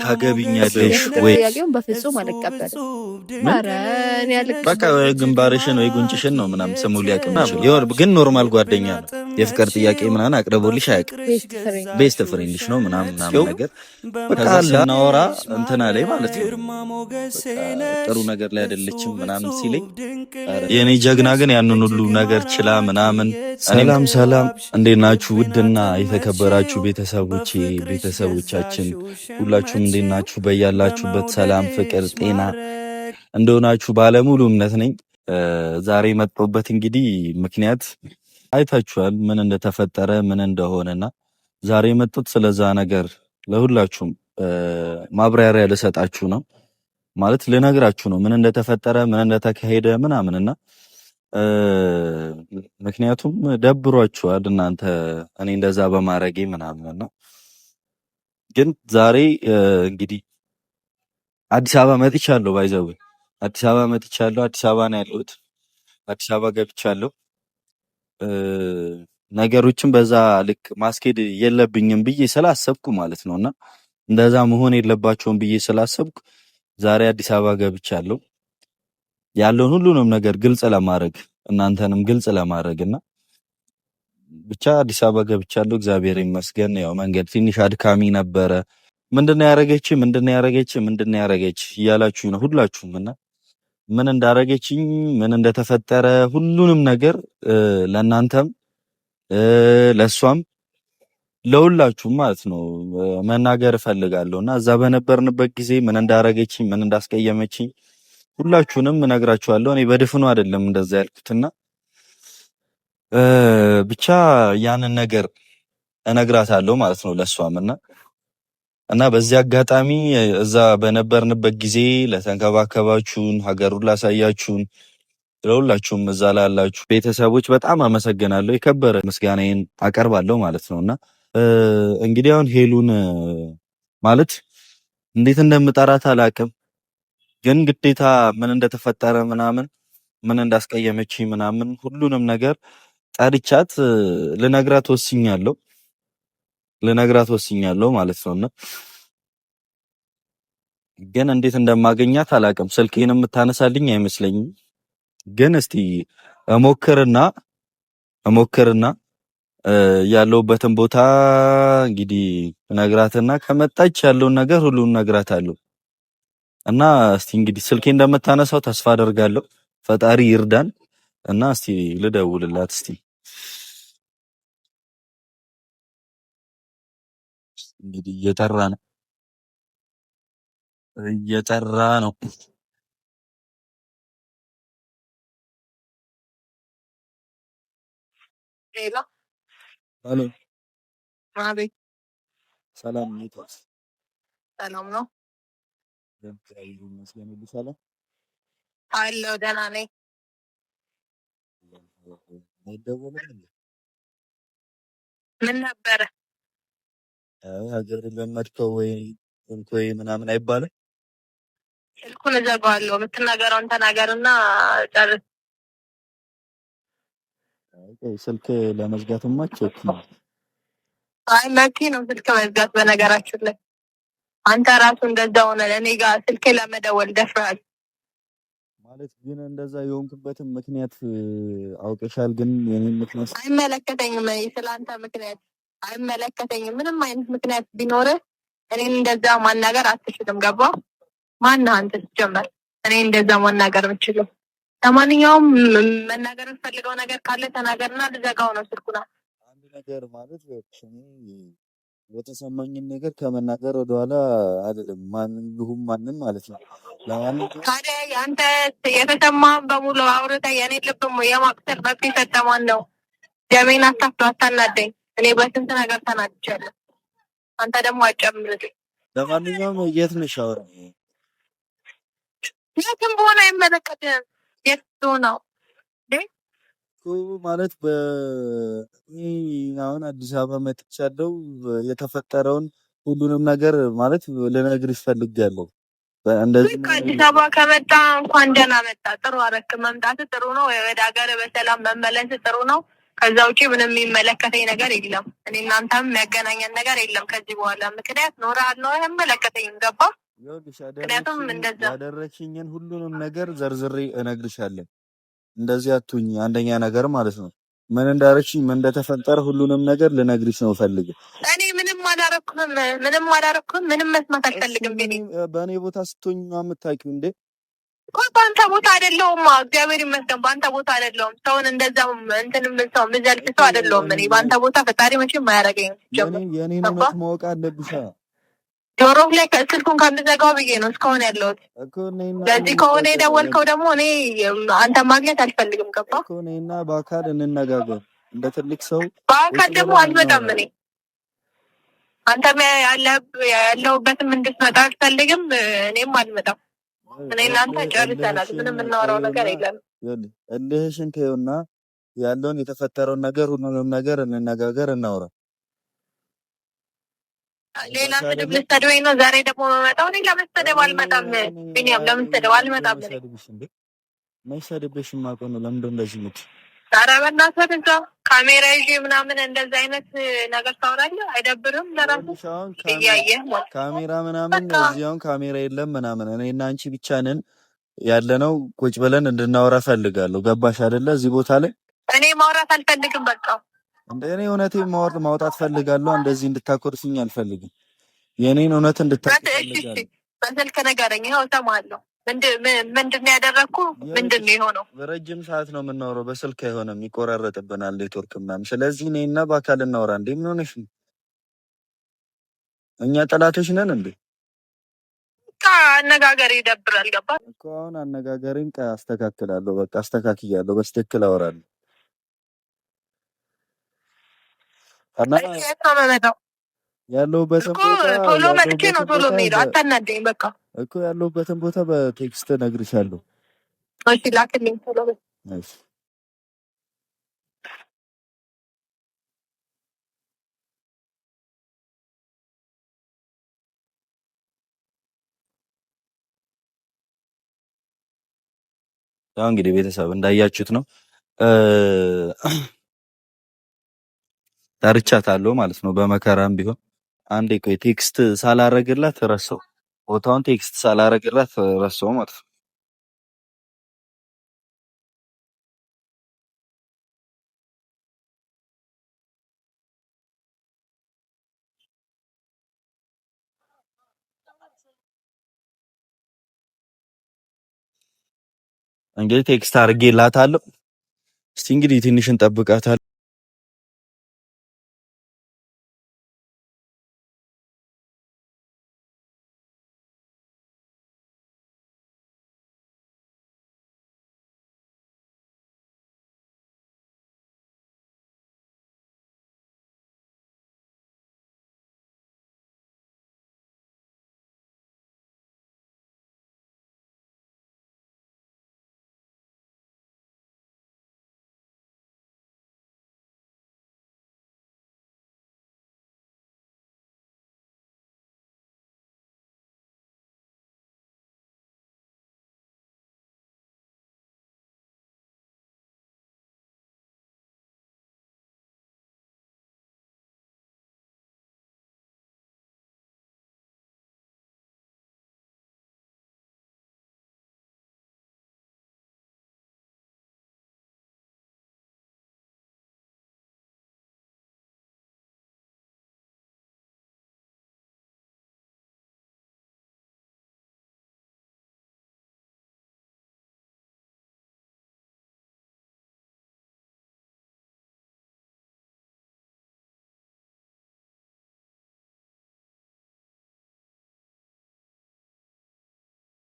ታገቢኛለሽ ወይ? ጥያቄውን በፍጹም አልቀበልም። ኧረ እኔ በቃ ግንባርሽን ወይ ጉንጭሽን ነው ምናምን ስሙ ሊያቅም ይችላል። ግን ኖርማል ጓደኛ ነው። የፍቅር ጥያቄ ምናምን አቅርቦልሽ አያውቅም። ቤስት ፍሬንድሽ ነው ምናምን ነገር በቃ ስናወራ እንትና ላይ ማለት ነው ጥሩ ነገር ላይ አይደለችም ምናምን ሲለኝ የኔ ጀግና ግን ያንን ሁሉ ነገር ችላ ምናምን። ሰላም ሰላም፣ እንዴት ናችሁ? ውድና የተከበራችሁ ቤተሰቦቻችን ሁላችሁም እንዴት ናችሁ? በያላችሁበት ሰላም፣ ፍቅር፣ ጤና እንደሆናችሁ ባለሙሉ እምነት ነኝ። ዛሬ መጥቶበት እንግዲህ ምክንያት አይታችኋል ምን እንደተፈጠረ ምን እንደሆነና ዛሬ መጥቶት ስለዛ ነገር ለሁላችሁም ማብራሪያ ልሰጣችሁ ነው። ማለት ልነግራችሁ ነው ምን እንደተፈጠረ ምን እንደተካሄደ ምናምንና ምክንያቱም ደብሯችኋል እናንተ እኔ እንደዛ በማረጌ ምናምንና ግን ዛሬ እንግዲህ አዲስ አበባ መጥቻለሁ። ባይዘው አዲስ አበባ መጥቻለሁ። አዲስ አበባ ነው ያለሁት። አዲስ አበባ ገብቻለሁ። ነገሮችን በዛ ልክ ማስኬድ የለብኝም ብዬ ስላሰብኩ ማለት ነውና እንደዛ መሆን የለባቸውም ብዬ ስላሰብኩ ዛሬ አዲስ አበባ ገብቻለሁ። ያለውን ሁሉንም ነገር ግልጽ ለማድረግ እናንተንም ግልጽ ለማድረግና ብቻ አዲስ አበባ ገብቻለሁ። እግዚአብሔር ይመስገን። ያው መንገድ ትንሽ አድካሚ ነበረ። ምንድነው ያረገች እያላችሁ ነው ሁላችሁም እና ምን እንዳረገችኝ ምን እንደተፈጠረ ሁሉንም ነገር ለእናንተም ለሷም ለሁላችሁም ማለት ነው መናገር እፈልጋለሁና እዛ በነበርንበት ጊዜ ምን እንዳረገችኝ ምን እንዳስቀየመችኝ ሁላችሁንም እነግራችኋለሁ። እኔ በድፍኑ አይደለም እንደዛ ያልኩትና ብቻ ያንን ነገር እነግራታለሁ ማለት ነው ለሷም እና በዚህ አጋጣሚ እዛ በነበርንበት ጊዜ ለተንከባከባችሁን ሀገሩን ላሳያችሁን ለሁላችሁም እዛ ላላችሁ ቤተሰቦች በጣም አመሰግናለሁ። የከበረ ምስጋናዬን አቀርባለሁ ማለት ነውና እንግዲህ አሁን ሄሉን ማለት እንዴት እንደምጠራት አላውቅም፣ ግን ግዴታ ምን እንደተፈጠረ ምናምን ምን እንዳስቀየመችኝ ምናምን ሁሉንም ነገር ጠርቻት ልነግራት ወስኛለሁ ማለት ነውና ግን እንዴት እንደማገኛት አላውቅም። ስልኬን የምታነሳልኝ አይመስለኝም። ግን እስቲ እሞክርና ያለውበትን ቦታ እንግዲህ ነግራትና ከመጣች ያለውን ነገር ሁሉን ነግራታለሁ። እና እስቲ እንግዲህ ስልኬ እንደምታነሳው ተስፋ አደርጋለሁ። ፈጣሪ ይርዳን እና እስቲ ልደውልላት እስቲ እንግዲህ እየጠራ ነው። ሄሎ አቤት። ሰላም ነው? ሰላም ነው አለሁ። ደህና ነኝ። ምን ነበረ? ሀገር ለመድከው ወይ ምናምን አይባልም። ስልኩን እዘጋዋለሁ። የምትናገረውን ተናገርና ጨርስ። ስልክ ለመዝጋትማ ነው። አይ መኪ ነው ስልክ መዝጋት። በነገራችን ላይ አንተ ራሱ እንደዛ ሆነ እኔ ጋር ስልክ ለመደወል ደፍረሃል ማለት። ግን እንደዛ የሆንክበትን ምክንያት አውቀሻል። ግን የኔን ምክንያት አይመለከተኝም። ስለአንተ ምክንያት አይመለከተኝም። ምንም አይነት ምክንያት ቢኖርህ እኔን እንደዛ ማናገር አትችልም። ገባ? ማነህ አንተ ስትጀምር እኔን እንደዛ ማናገር የምችለው? ለማንኛውም መናገር የምፈልገው ነገር ካለ ተናገርና ልዘጋው ነው ስልኩና። አንድ ነገር ማለት የተሰማኝን ነገር ከመናገር ወደኋላ አይደለም። ማንም ማለት ነው። ታዲያ አንተ የተሰማህን በሙሉ አውርተህ የኔ ልብ የማቅሰል መብት የሰጠህ ማን ነው? ደሜን አታፍሎ አታናደኝ። እኔ በስንት ነገር ተናድቻለሁ። አንተ ደግሞ አጨምርልኝ። ለማንኛውም የት ነሽ? አውራ የትም በሆነ አይመለከትህም። የት ነው ማለት አሁን አዲስ አበባ መጥቻለሁ። የተፈጠረውን ሁሉንም ነገር ማለት ልነግርሽ ፈልጌያለሁ። እንደዚህ አዲስ አበባ ከመጣ እንኳን ደህና መጣ። ጥሩ አደረክ። መምጣት ጥሩ ነው። ወደ ሀገር በሰላም መመለስ ጥሩ ነው። ከዛ ውጪ ምንም የሚመለከተኝ ነገር የለም። እኔ እናንተም የሚያገናኘን ነገር የለም ከዚህ በኋላ። ምክንያት ኖረ አልኖረ አይመለከተኝም። ገባ? ምክንያቱም እንደዛ ያደረግሽኝን ሁሉንም ነገር ዘርዝሬ እነግርሻለሁ። እንደዚህ አትሁኝ። አንደኛ ነገር ማለት ነው ምን እንዳረግሽኝ ምን እንደተፈጠረ ሁሉንም ነገር ልነግርሽ ነው ፈልግ። እኔ ምንም አላረኩም፣ ምንም መስማት አልፈልግም። በእኔ ቦታ ስትሆኝ ነው የምታውቂው እንዴ? በአንተ ቦታ አይደለሁም። እግዚአብሔር ይመስገን በአንተ ቦታ አይደለሁም። ሰውን እንደዛው እንትንም ሰው ምዘልፍ ሰው አይደለሁም። እኔ በአንተ ቦታ ፈጣሪ መቼም አያደርገኝም። የኔን እውነት ማወቅ አለብሻ። ጆሮ ላይ ስልኩን ከምዘጋው ብዬ ነው እስካሁን ያለሁት። ለዚህ ከሆነ የደወልከው ደግሞ እኔ አንተ ማግኘት አልፈልግም። ገባ? እኔና በአካል እንነጋገር እንደ ትልቅ ሰው። በአካል ደግሞ አልመጣም። እኔ አንተም ያለሁበትም እንድትመጣ አልፈልግም። እኔም አልመጣም። እኔ እናንተ ጨርሰናል። ምንም የምናወራው ነገር የለም። እልህሽን ተይውና ያለውን የተፈጠረውን ነገር ሁሉንም ነገር እንነጋገር፣ እናውራ። ሌላ ስድብ ልትሰድበኝ ነው ዛሬ ደግሞ መመጣው? እኔ ለመሰደብ አልመጣም። ቢኒያም ለመሰደብ አልመጣም። መሰደብሽ ማቆ ነው። ለምንድን እንደዚህ ምት? ኧረ በእናትህ እዛ ካሜራ ይዤ ምናምን እንደዚህ አይነት ነገር ታወራለህ? አይደብርም? ለራስህ እያየህ ካሜራ ምናምን እዚያውን ካሜራ የለም ምናምን። እኔ እና አንቺ ብቻ ነን ያለነው። ቁጭ ብለን እንድናወራ ፈልጋለሁ። ገባሽ አይደለ? እዚህ ቦታ ላይ እኔ ማውራት አልፈልግም። በቃ እንደ እኔ እውነቴን ማውጣት ፈልጋለሁ። እንደዚህ እንድታኮርፍኝ አልፈልግም። የኔን እውነት እንድታኮርፍኝ በስልክ ንገረኝ። ይኸው እሰማለሁ። ምንድን ነው ያደረግኩ? ምንድን ነው የሆነው? ረጅም ሰዓት ነው የምናወራው። በስልክ አይሆንም፣ ይቆራረጥብናል ኔትወርክ ምናምን። ስለዚህ እኔና በአካል እናወራ። እንዴ ምን ሆነሽ ነው? እኛ ጠላቶች ነን እንዴ? አነጋገር ይደብራል። ገባ እኮ አሁን አነጋገሬን አስተካክላለሁ። በቃ አስተካክያለሁ። በትክክል አወራለሁ። ያለሁበትን ቦታ ቶሎ መጥቼ ነው ቶሎ የምሄደው። አታናደኝ። በቃ እኮ ያለሁበትን ቦታ በቴክስት እነግርሻለሁ። እሺ ላክልኝ ቶሎ። እሺ ያው እንግዲህ ቤተሰብ እንዳያችሁት ነው ጠርቻታለሁ ማለት ነው። በመከራም ቢሆን አንዴ ቆይ ቴክስት ሳላረግላት ረሳው፣ ቦታውን ቴክስት ሳላረግላት ረሳው ማለት ነው። እንግዲህ ቴክስት አድርጌላታለሁ። እስቲ እንግዲህ ትንሽ እንጠብቃታለን።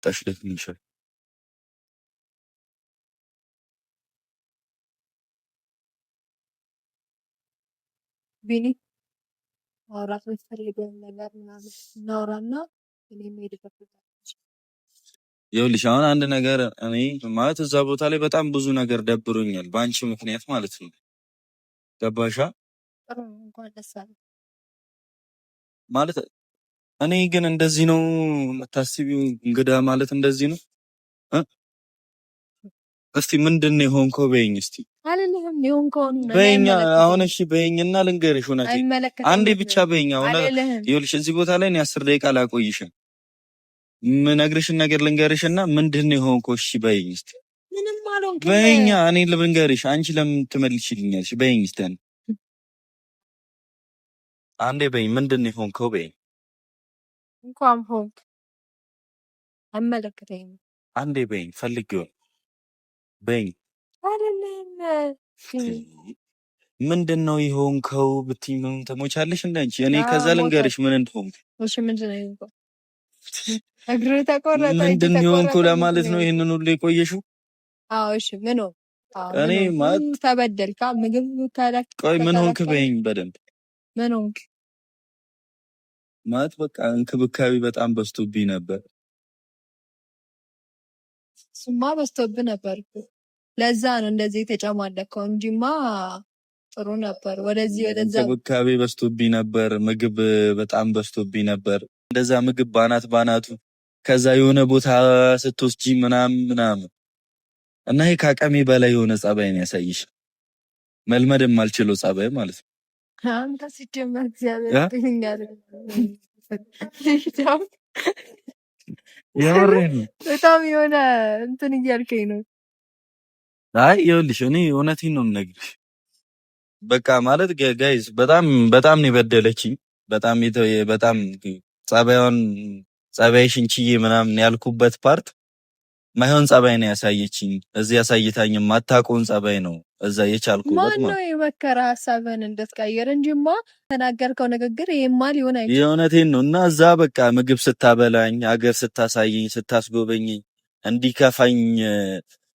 ተሽለክልሻል ቢኒ ማውራት የምትፈልገውን ነገር ምናምን እናውራና እኔ የምሄድበት ቦታ ይኸውልሽ አሁን አንድ ነገር እኔ ማለት እዛ ቦታ ላይ በጣም ብዙ ነገር ደብሮኛል፣ በአንቺ ምክንያት ማለት ነው። ገባሻ? እንኳን ደስ አለ ማለት እኔ ግን እንደዚህ ነው የምታስቢው? እንግዳ ማለት እንደዚህ ነው? እስቲ ምንድን ነው የሆንከው በይኝ እስቲ። አይደለም ይሁን ከሆነ በእኛ አሁን እሺ በእኛና ልንገርሽ ሆነ አንዴ ብቻ በእኛ ሆነ ይኸውልሽ እዚህ ቦታ ላይ እኔ 10 ደቂቃ ላቆይሽም ምነግርሽን ነገር ልንገርሽና ምንድነው የሆንከው እሺ በይኝ እስቲ ምንም አልሆንኩም በእኛ እኔ ልንገርሽ አንቺ ለምን ትመልሽልኛለሽ በይኝ እስቲ አንዴ በይኝ ምንድነው የሆንከው በይኝ እንኳን ሆንክ አመለከተኝ አንዴ በይኝ ፈልጌው በይኝ አይደለም ምንድነው የሆንከው ብትይ ምን ተሞቻለሽ እንዳንቺ እኔ ከዛ ልንገርሽ ምን እንደሆንኩ እሺ ምንድነው የሆንከው እግሩ ተቆረጠ ምንድነው የሆንከው ለማለት ነው ይሄንን ሁሉ የቆየሽው አዎ እሺ ምን ነው እኔ ማለት ተበደልካ ምግብ ካላክ ቆይ ምን ሆንክ በይኝ በደንብ ምን ሆንክ ማለት በቃ እንክብካቤ በጣም በዝቶብኝ ነበር ስማ በዝቶብኝ ነበር ለዛ ነው እንደዚህ የተጨማለከው እንጂማ ጥሩ ነበር ወደዚህ ወደዛ እንክብካቤ በዝቶብኝ ነበር ምግብ በጣም በዝቶብኝ ነበር እንደዛ ምግብ ባናቱ ከዛ የሆነ ቦታ ስትወስጂ ምናምን እና ይሄ ካቀሜ በላይ የሆነ ጸባይ ነው ያሳይሽ መልመድም አልችለው ጸባይ ማለት ነው አንተ ሲጀመር እግዚአብሔር ይገኛል የወሬን በጣም የሆነ እንትን እያልከኝ ነው አይ ይኸውልሽ እኔ እውነቴን ነው የምነግርሽ በቃ ማለት ጋይስ በጣም ነው የበደለችኝ በጣም ጸባይሽን ችዬ ምናምን ያልኩበት ፓርት ማይሆን ጸባይ ነው ያሳየችኝ እዚህ ያሳይታኝም ማታቆን ጸባይ ነው እዛ የቻልኩበት ማለት ነው የመከራ ሐሳብን እንድትቀይር እንጂማ ተናገርከው ንግግር ይሄማ ሊሆን አይችልም የእውነቴን ነው እና እዛ በቃ ምግብ ስታበላኝ ሀገር ስታሳየኝ ስታስጎበኘኝ እንዲከፋኝ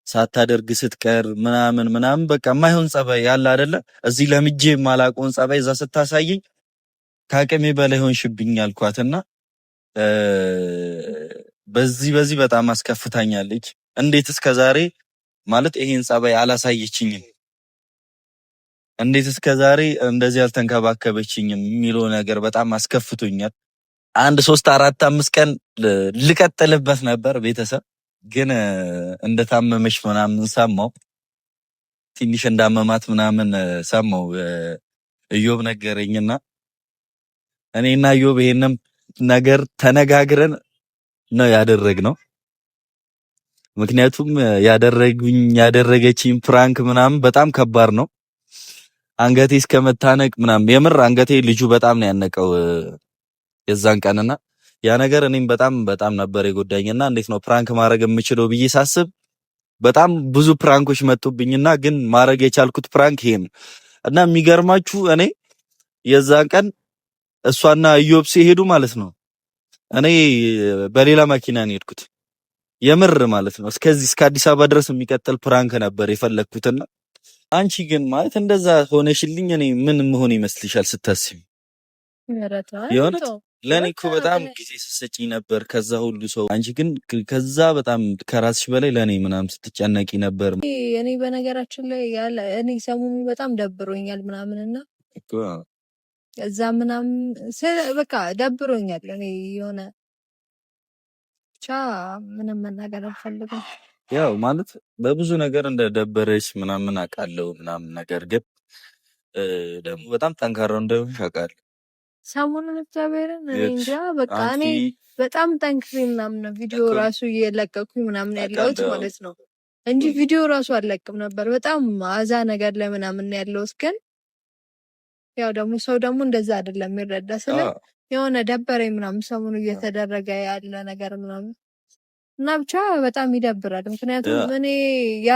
ሳታደርግ ስትቀር ምናምን በቃ ማይሆን ጸባይ ያለ አይደለ እዚህ ለምጄ ማላቆን ጸባይ እዛ ስታሳየኝ ካቀሜ በላይ ሆንሽብኝ አልኳትና በዚህ በጣም አስከፍታኛለች እንዴት እስከዛሬ ማለት ይሄን ጸባይ አላሳየችኝም እንዴት እስከዛሬ እንደዚህ አልተንከባከበችኝም የሚለው ነገር በጣም አስከፍቶኛል 1 3 4 5 ቀን ልቀጥልበት ነበር ቤተሰብ ግን እንደታመመሽ ምናምን ሰማው ትንሽ እንዳመማት ምናምን ሰማው እዮብ ነገረኝና እኔና እዮብ ይሄንም ነገር ተነጋግረን ነው ያደረግነው ምክንያቱም ያደረገችኝ ፕራንክ ምናምን በጣም ከባድ ነው አንገቴ እስከመታነቅ ምናምን የምር አንገቴ ልጁ በጣም ነው ያነቀው የዛን ቀንና ያ ነገር እኔም በጣም ነበር የጎዳኝና እንዴት ነው ፕራንክ ማድረግ የምችለው ብዬ ሳስብ በጣም ብዙ ፕራንኮች መጡብኝና ግን ማድረግ የቻልኩት ፕራንክ ይሄ ነው እና የሚገርማችሁ እኔ የዛን ቀን እሷና እዮብ ሲሄዱ ማለት ነው እኔ በሌላ መኪና ነው የሄድኩት የምር ማለት ነው እስከ አዲስ አበባ ድረስ የሚቀጥል ፕራንክ ነበር የፈለኩትና አንቺ ግን ማለት እንደዛ ሆነሽልኝ እኔ ምን መሆን ይመስልሻል ስታስቢ የሆነ ለኔ እኮ በጣም ጊዜ ስትሰጪኝ ነበር ከዛ ሁሉ ሰው አንቺ ግን ከዛ በጣም ከራስሽ በላይ ለኔ ምናምን ስትጨነቂ ነበር እኔ በነገራችን ላይ ያለ እኔ ሰሞኑ በጣም ደብሮኛል ምናምንና እዛ ምናምን በቃ ደብሮኛል እኔ የሆነ ብቻ ምንም መናገር አልፈልግም ያው ማለት በብዙ ነገር እንደደበረሽ ምናምን አውቃለሁ ምናምን ነገር ግን ደግሞ በጣም ጠንካራ እንደሆንሽ አውቃለሁ ሰሞኑን እግዚአብሔርን እንጃ በቃ እኔ በጣም ጠንክሬ ምናምን ነው ቪዲዮ ራሱ እየለቀኩኝ ምናምን ያለሁት ማለት ነው እንጂ ቪዲዮ ራሱ አልለቅም ነበር በጣም አዛ ነገር ላይ ምናምን ያለሁት ግን ያው ደግሞ ሰው ደግሞ እንደዛ አይደለም የሚረዳ ስለ የሆነ ደበረኝ ምናምን ሰሞኑ እየተደረገ ያለ ነገር ምናምን እና ብቻ በጣም ይደብራል ምክንያቱም እኔ ያ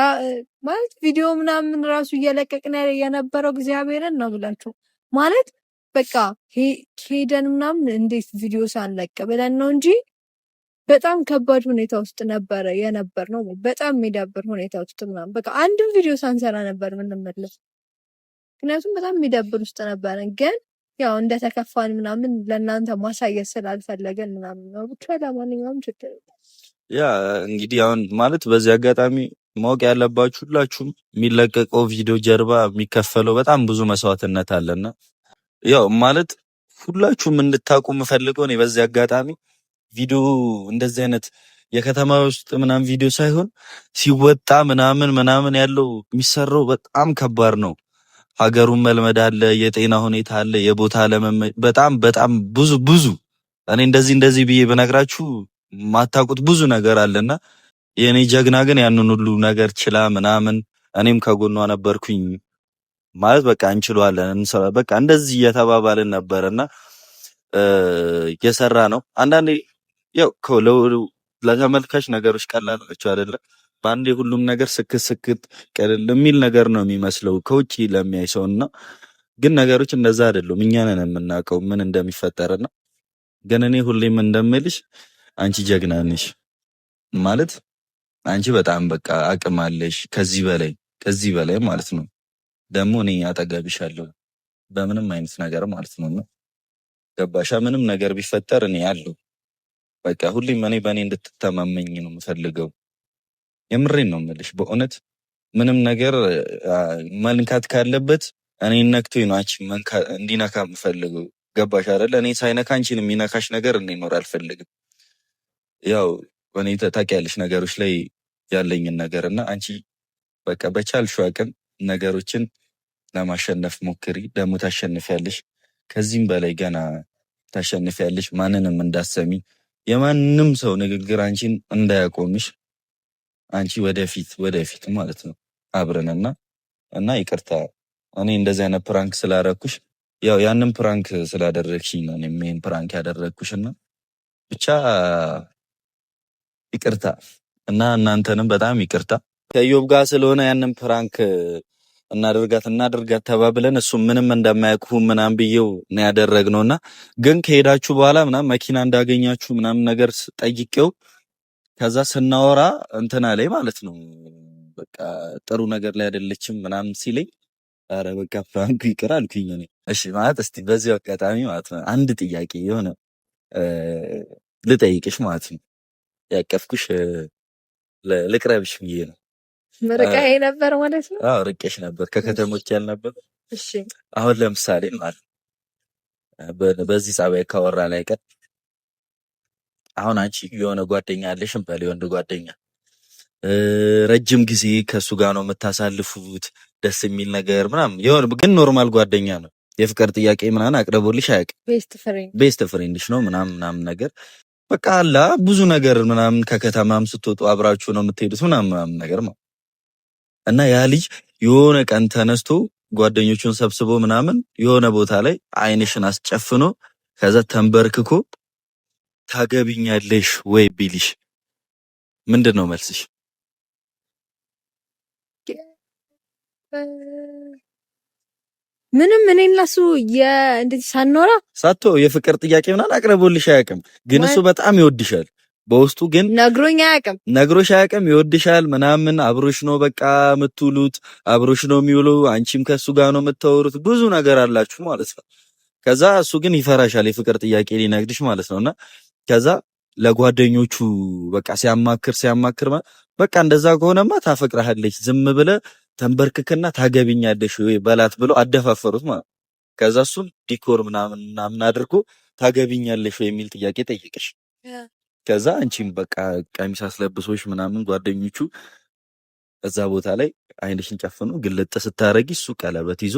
ማለት ቪዲዮ ምናምን ራሱ እየለቀቅን የነበረው እግዚአብሔርን ነው ብላችሁ ማለት በቃ ሄደን ምናምን እንዴት ቪዲዮ ሳንለቅ ብለን ነው እንጂ በጣም ከባድ ሁኔታ ውስጥ ነበረ የነበር ነው በጣም የሚደብር ሁኔታ ውስጥ ምናምን በቃ አንድም ቪዲዮ ሳንሰራ ነበር ምንመለስ ምክንያቱም በጣም የሚደብር ውስጥ ነበረን ግን ያው እንደተከፋን ምናምን ለእናንተ ማሳየት ስላልፈለገን ምናምን ነው ብቻ ለማንኛውም ችግር ያ እንግዲህ አሁን ማለት በዚህ አጋጣሚ ማወቅ ያለባችሁ ሁላችሁም የሚለቀቀው ቪዲዮ ጀርባ የሚከፈለው በጣም ብዙ መስዋዕትነት አለና ያው ማለት ሁላችሁም እንድታውቁ የምፈልገው ነው በዚህ አጋጣሚ ቪዲዮ እንደዚህ አይነት የከተማ ውስጥ ምናምን ቪዲዮ ሳይሆን ሲወጣ ምናምን ያለው የሚሰራው በጣም ከባድ ነው። ሀገሩን መልመድ አለ፣ የጤና ሁኔታ አለ፣ የቦታ በጣም ብዙ እኔ እንደዚህ ብዬ በነግራችሁ ማታውቁት ብዙ ነገር አለና የኔ ጀግና ግን ያንን ሁሉ ነገር ችላ ምናምን እኔም ከጎኗ ነበርኩኝ ማለት በቃ እንችለዋለን በቃ እንደዚህ እየተባባልን ነበርና እየሰራ ነው። አንዳንዴ ያው ለተመልካች ነገሮች ቀላል ናቸው አይደለ? በአንዴ ሁሉም ነገር ስክት ቀለል የሚል ነገር ነው የሚመስለው ከውጪ ለሚያይ ሰውና ግን ነገሮች እንደዛ አይደሉም። እኛ ነን የምናውቀው ምን እንደሚፈጠርና ግን እኔ ሁሌም እንደምልሽ አንቺ ጀግና ነሽ ማለት አንቺ በጣም በቃ አቅም አለሽ ከዚህ በላይ ማለት ነው። ደግሞ እኔ አጠገብሻለሁ በምንም አይነት ነገር ማለት ነውና ገባሻ? ምንም ነገር ቢፈጠር እኔ አለሁ። በቃ ሁሌም በእኔ እንድትተማመኝ ነው የምፈልገው። የምሬን ነው የምልሽ በእውነት ምንም ነገር መንካት ካለበት እኔ ነክቶኝ ነው አንቺ እንዲነካ የምፈልገው። ገባሽ አይደለ? እኔ ሳይነካ አንቺን የሚነካሽ ነገር እንዲኖር አልፈልግም። ያው እኔ ታውቂያለሽ ነገሮች ላይ ያለኝን ነገር እና አንቺ በቃ በቻልሽው አቅም ነገሮችን ለማሸነፍ ሞክሪ። ደግሞ ታሸንፊያለሽ። ከዚህም በላይ ገና ታሸንፊያለሽ። ማንንም እንዳሰሚ የማንም ሰው ንግግር አንቺን እንዳያቆምሽ። አንቺ ወደፊት ማለት ነው አብረንና እና ይቅርታ እኔ እንደዚህ አይነት ፕራንክ ስላረኩሽ ያው ያንን ፕራንክ ስላደረግሽኝ ነው እኔም ፕራንክ ያደረግኩሽና ብቻ ይቅርታ እና እናንተንም በጣም ይቅርታ። ከዮብ ጋር ስለሆነ ያንን ፕራንክ እናደርጋት ተባብለን እሱ ምንም እንደማያውቁ ምናምን ብዬው ነው ያደረግነውና ግን ከሄዳችሁ በኋላ ምናምን መኪና እንዳገኛችሁ ምናምን ነገር ጠይቄው ከዛ ስናወራ እንትና ላይ ማለት ነው በቃ ጥሩ ነገር ላይ አይደለችም ምናምን ሲለኝ አረ በቃ ፍራንክ ይቅር አልኩኝ እኔ። እሺ ማለት እስቲ በዚህ አጋጣሚ ማለት ነው አንድ ጥያቄ የሆነ ልጠይቅሽ ማለት ነው። ያቀፍኩሽ ልቅረብሽ ብዬ ነው። ርቀህ ነበር ማለት ነው? አዎ ርቄሽ ነበር ከከተሞች ያልነበር። እሺ አሁን ለምሳሌ ማለት በዚህ ጸባይ ካወራን አይቀር አሁን አንቺ የሆነ ጓደኛ አለሽም በል የወንድ ጓደኛ ረጅም ጊዜ ከሱ ጋር ነው የምታሳልፉት ደስ የሚል ነገር ምናምን የሆነ ግን ኖርማል ጓደኛ ነው የፍቅር ጥያቄ ምናምን አቅርቦልሽ አያውቅም። ቤስት ፍሬንድሽ ነው ምናምን ነገር በቃ አላ ብዙ ነገር ምናምን ከከተማም ስትወጡ አብራችሁ ነው የምትሄዱት ምናምን ነገር ማለት እና ያ ልጅ የሆነ ቀን ተነስቶ ጓደኞቹን ሰብስቦ ምናምን የሆነ ቦታ ላይ አይንሽን አስጨፍኖ ከዛ ተንበርክኮ ታገቢኛለሽ ወይ ቢልሽ ምንድን ነው መልስሽ? ምንም እኔ እና እሱ እንደዚህ ሳንኖራ የፍቅር ጥያቄ ምናምን አቅርቦልሽ አያውቅም፣ ግን እሱ በጣም ይወድሻል። በውስጡ ግን ነግሮሽ አያውቅም። ይወድሻል ምናምን አብሮሽ ነው በቃ የምትውሉት፣ አብሮሽ ነው የሚውለው። አንቺም ከሱ ጋር ነው የምታወሩት፣ ብዙ ነገር አላችሁ ማለት ነው። ከዛ እሱ ግን ይፈራሻል የፍቅር ጥያቄ ሊነግርሽ ማለት ነውና ከዛ ለጓደኞቹ በቃ ሲያማክር በቃ እንደዛ ከሆነማ ታፈቅራለች ዝም ብለ ተንበርክክና ታገቢኛለሽ ወይ በላት ብሎ አደፋፈሩት ማለት። ከዛ እሱም ዲኮር ምናምን አድርጎ ታገቢኛለሽ ወይ የሚል ጥያቄ ጠይቅሽ። ከዛ አንቺም በቃ ቀሚስ አስለብሶሽ ምናምን ጓደኞቹ እዛ ቦታ ላይ አይንሽን ጨፍኖ ግልጥ ስታረጊ እሱ ቀለበት ይዞ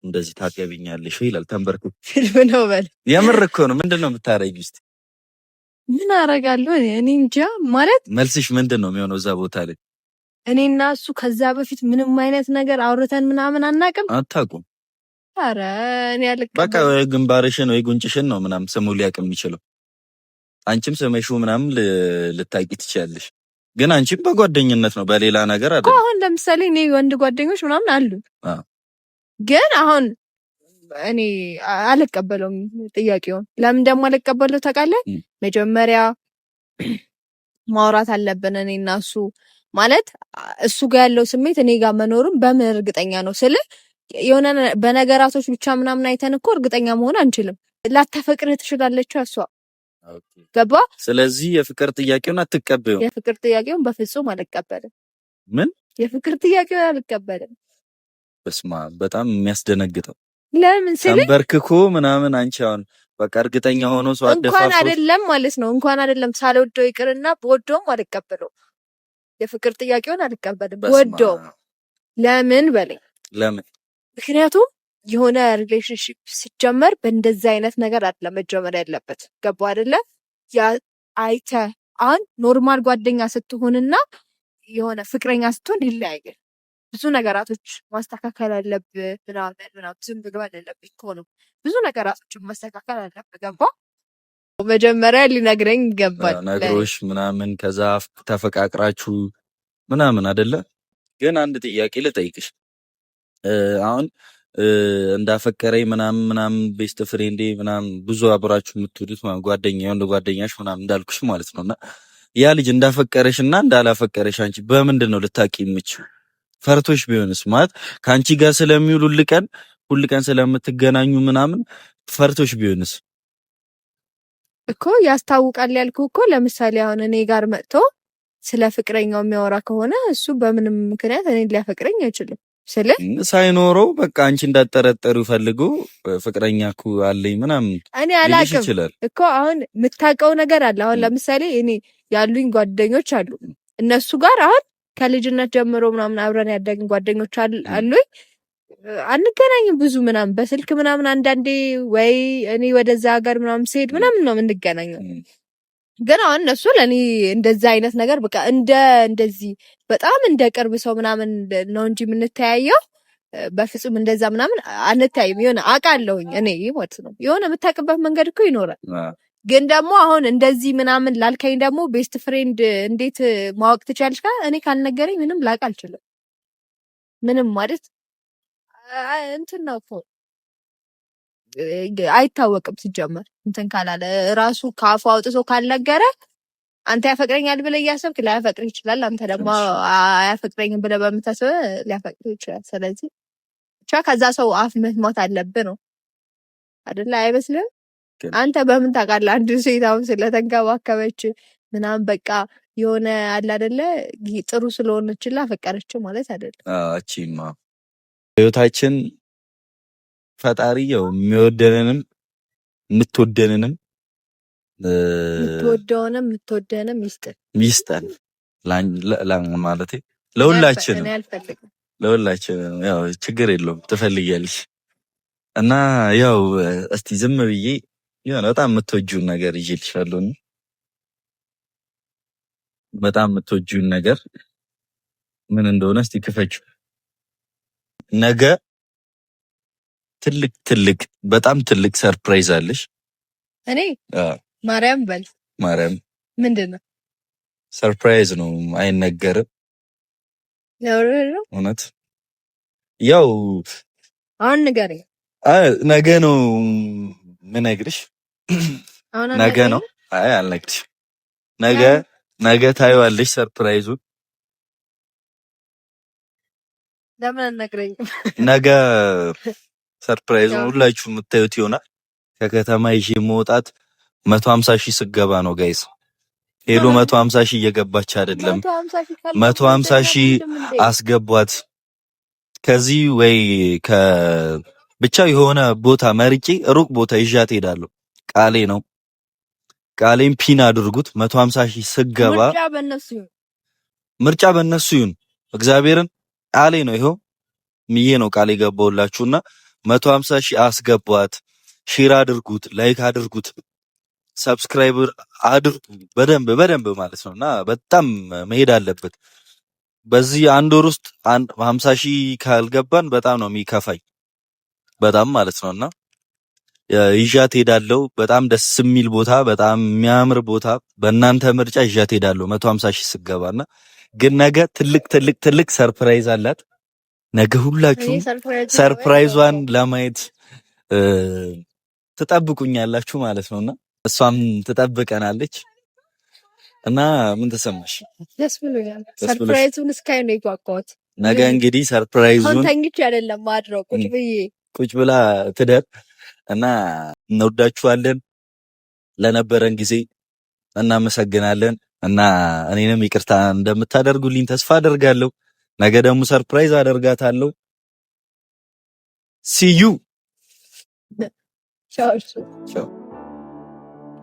እንደዚህ ታገቢኛለሽ ወይ ይላል ተንበርክኮ። ፊልም ነው በል። የምር እኮ ነው። ምንድነው የምታረጊው እስቲ? ምን አረጋለሁ እኔ እንጃ። ማለት መልስሽ ምንድን ነው የሚሆነው እዛ ቦታ ላይ? እኔና እሱ ከዛ በፊት ምንም አይነት ነገር አውርተን ምናምን አናውቅም። አታውቁም? ኧረ እኔ አልቀበል። በቃ ወይ ግንባርሽን ወይ ጉንጭሽን ነው ምናምን ስሙ ሊያውቅ የሚችለው። አንቺም ስመሽው ምናምን ልታውቂ ትችያለሽ፣ ግን አንቺም በጓደኝነት ነው በሌላ ነገር አይደለም። አሁን ለምሳሌ እኔ ወንድ ጓደኞች ምናምን አሉ፣ ግን አሁን እኔ አልቀበለውም ጥያቄውን። ለምን ደግሞ አልቀበለው ታውቃለህ? መጀመሪያ ማውራት አለብን እኔ እና እሱ። ማለት እሱ ጋር ያለው ስሜት እኔ ጋር መኖሩን በምን እርግጠኛ ነው ስለ የሆነ በነገራቶች ብቻ ምናምን አይተን እኮ እርግጠኛ መሆን አንችልም። ላታፈቅር ትችላለች እሷ። ገባ? ስለዚህ የፍቅር ጥያቄውን አትቀበዩም? የፍቅር ጥያቄውን በፍጹም አልቀበልም። ምን? የፍቅር ጥያቄውን አልቀበልም። በስማ በጣም የሚያስደነግጠው ለምን ስለ ተንበርክኮ ምናምን አንቺ አሁን በቃ እርግጠኛ ሆኖ ሰው እንኳን አይደለም ማለት ነው እንኳን አይደለም ሳልወደው ይቅርና በወደውም አልቀበለው የፍቅር ጥያቄውን አልቀበልም ወደው ለምን በለኝ ለምን ምክንያቱም የሆነ ሪሌሽንሺፕ ሲጀመር በእንደዚህ አይነት ነገር አይደለም መጀመር ያለበት ገባው አይደለ ያ አይተ አሁን ኖርማል ጓደኛ ስትሆንና የሆነ ፍቅረኛ ስትሆን ይለያያል ብዙ ነገራቶች ማስተካከል አለብህ ምናምን ዝም ብሎ አይደለም እኮ ነው ብዙ ነገራቶችን ማስተካከል አለብህ ገባው መጀመሪያ ሊነግረኝ ይገባል ነግሮሽ ምናምን ከዛ ተፈቃቅራችሁ ምናምን አይደለ ግን አንድ ጥያቄ ልጠይቅሽ አሁን እንዳፈቀረኝ ምናምን ቤስት ፍሬንዴ ምናምን ብዙ አብራችሁ የምትወዱት ጓደኛ የወንድ ጓደኛሽ ምናምን እንዳልኩሽ ማለት ነውና ያ ልጅ እንዳፈቀረሽና እንዳላፈቀረሽ አንቺ በምንድን ነው ልታቂ የምችው ፈርቶሽ ቢሆንስ ማለት ካንቺ ጋር ስለሚውል ሁሉ ቀን ስለምትገናኙ ምናምን ፈርቶሽ ቢሆንስ እኮ ያስታውቃል ያልኩ እኮ ለምሳሌ አሁን እኔ ጋር መጥቶ ስለ ፍቅረኛው የሚያወራ ከሆነ እሱ በምንም ምክንያት እኔን ሊያፈቅረኝ አይችልም ስለ ሳይኖረው በቃ አንቺ እንዳጠረጠሩ ፈልጎ ፍቅረኛኩ አለኝ ምናምን እኔ አላቅም እኮ አሁን የምታውቀው ነገር አለ አሁን ለምሳሌ እኔ ያሉኝ ጓደኞች አሉ እነሱ ጋር አሁን ከልጅነት ጀምሮ ምናምን አብረን ያደግን ጓደኞች አሉኝ አንገናኝም ብዙ ምናምን በስልክ ምናምን አንዳንዴ ወይ እኔ ወደዛ ሀገር ምናምን ስሄድ ምናምን ነው የምንገናኘው ግን አሁን እነሱ ለኔ እንደዛ አይነት ነገር በቃ እንደዚህ በጣም እንደ ቅርብ ሰው ምናምን ነው እንጂ የምንተያየው በፍጹም እንደዛ ምናምን አንተያይም የሆነ አውቃለሁኝ እኔ ማለት ነው የሆነ የምታውቅበት መንገድ እኮ ይኖራል ግን ደግሞ አሁን እንደዚህ ምናምን ላልከኝ ደግሞ ቤስት ፍሬንድ እንዴት ማወቅ ትችያለሽ እኔ ካልነገረኝ ምንም ላውቅ አልችልም ምንም ማለት እንትን ነው እኮ አይታወቅም ሲጀመር እንትን ካላለ ራሱ ካፉ አውጥቶ ካልነገረ አንተ ያፈቅረኛል ብለህ እያሰብክ ላያፈቅር ይችላል አንተ ደግሞ አያፈቅረኝም ብለህ በምታስበው ሊያፈቅር ይችላል ስለዚህ ብቻ ከዛ ሰው አፍ መስማት አለብህ ነው አይደለ አይመስልም አንተ በምን ታውቃለህ አንድ ሴት አሁን ስለተንከባከበች ምናምን በቃ የሆነ አለ አይደለ ጥሩ ስለሆነችላ አፈቀረች ማለት አይደለም እቺማ ህይወታችን ፈጣሪ ያው የሚወደንንም የምትወደንንም የምትወደንም ይስጠን ማለቴ ለሁላችንም ያው ችግር የለውም ትፈልጊያለሽ እና ያው እስቲ ዝም ብዬ የሆነ በጣም የምትወጂውን ነገር ይዤልሻለሁ በጣም የምትወጂውን ነገር ምን እንደሆነ እስቲ ክፈችው ነገ ትልቅ በጣም ትልቅ ሰርፕራይዝ አለሽ እኔ ማርያም በል ማርያም ምንድነው ሰርፕራይዝ ነው አይነገርም ነው እውነት ያው አሁን ንገረኝ ነገ ነው ምነግርሽ ነገ ነው አይ አልነግርሽ ነገ ታይዋለሽ ሰርፕራይዙን ለምን አልነግረኝ ነገ ሰርፕራይዙን ሁላችሁ የምታዩት ይሆናል ከከተማ ይዤ መውጣት 150,000 ስገባ ነው ጋይስ ሄሎ 150,000 እየገባች አይደለም 150,000 አስገቧት ከዚህ ወይ ብቻ የሆነ ቦታ መርጬ ሩቅ ቦታ ይዣት ሄዳለሁ ቃሌ ነው ቃሌን ፒን አድርጉት 150,000 ስገባ ምርጫ በእነሱ ይሁን እግዚአብሔርን ቃሌ ነው ይሄው ምዬ ነው ቃሌ ገባውላችሁና 150,000 አስገቧት ሼር አድርጉት ላይክ አድርጉት ሰብስክራይብ አድርጉ በደንብ ማለት ነውና በጣም መሄድ አለበት በዚህ አንድ ወር ውስጥ 50,000 ካልገባን በጣም ነው የሚከፋኝ በጣም ማለት ነውና ይዣት ሄዳለሁ በጣም ደስ የሚል ቦታ በጣም የሚያምር ቦታ በእናንተ ምርጫ ይዣት ሄዳለሁ 150,000 ስገባና ግን ነገ ትልቅ ሰርፕራይዝ አላት ነገ ሁላችሁ ሰርፕራይዟን ለማየት ትጠብቁኛላችሁ ማለት ነውና እሷም ትጠብቀናለች እና ምን ተሰማሽ ደስ ብሎኛል ሰርፕራይዙን እስካይ ነው ይጓጓት ነገ እንግዲህ ሰርፕራይዙን ኮንታንግች አይደለም ማድረው ቁጭ ብላ ትደር እና እንወዳችኋለን ለነበረን ጊዜ እናመሰግናለን እና እኔንም ይቅርታ እንደምታደርጉልኝ ተስፋ አደርጋለሁ ነገ ደግሞ ሰርፕራይዝ አደርጋታለሁ see you ciao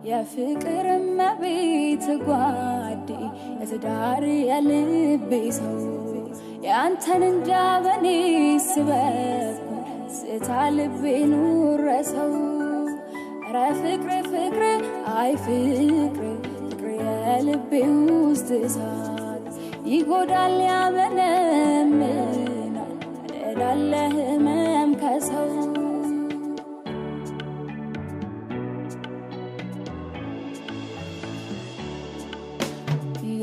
የፍቅር መቤት ጓዴ የትዳር የልቤ ሰው ያንተን እንጃ በኔ ስበብ ስታ ልቤ ኑረሰው ኧረ ፍቅር ፍቅር አይ ፍቅር ፍቅር የልቤ ውስጥ እሳት ይጎዳል ያመነምናል ያደላለ ህመም ከሰው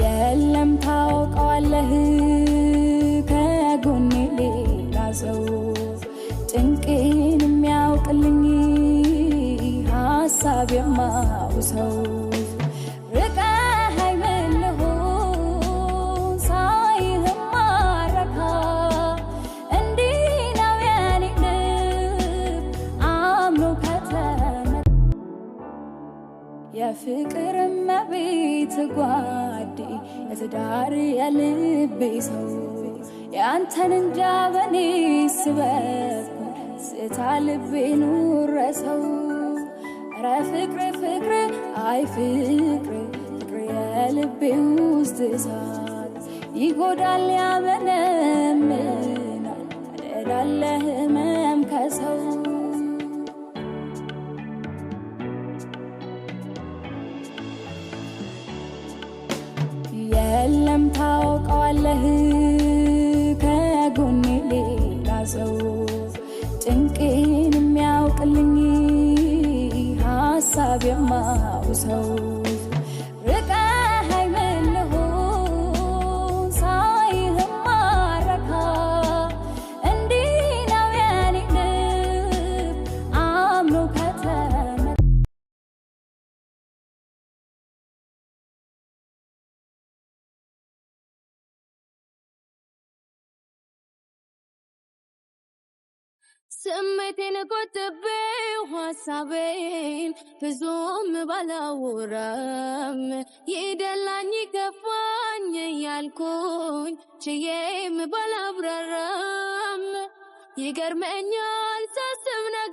የለም ታውቀዋለህ ከጎኔ ሌላ ሰው ጭንቄን የሚያውቅልኝ ሀሳብ የማውሰው ርቀኸኝ ምን ልሁን ሳይህም ማረካ እንዲህ ነው የኔ ልብ አምኖ ከተመ የፍቅር መቤት ጓዴ የትዳር የልቤ ሰው ያንተን እንጃ በኔ ስበብ ስታ ልቤ ኑረሰው ኧረ ፍቅር ፍቅር አይ ፍቅር ፍቅር የልቤ ውስጥ እሳት ይጎዳል ያመነምናል ያደላለ ህመም ከሰው የለም ታውቀዋለህ ከጎኔ ሌላ ሰው ጭንቄን የሚያውቅልኝ ሀሳብ የማውሰው ርቀኸኝ ምን ልሁን ሳይህም ማረካ እንዲህ ነው የኔ ልብ አምኖ ከተመ ስሜቴን ቆጥቤው ሀሳቤን ብዙም ባላወራም ይደላኝ ይከፋኝ ያልኩኝ ችዬም ባላብራራም ይገርመኛል ሳስብ ነገር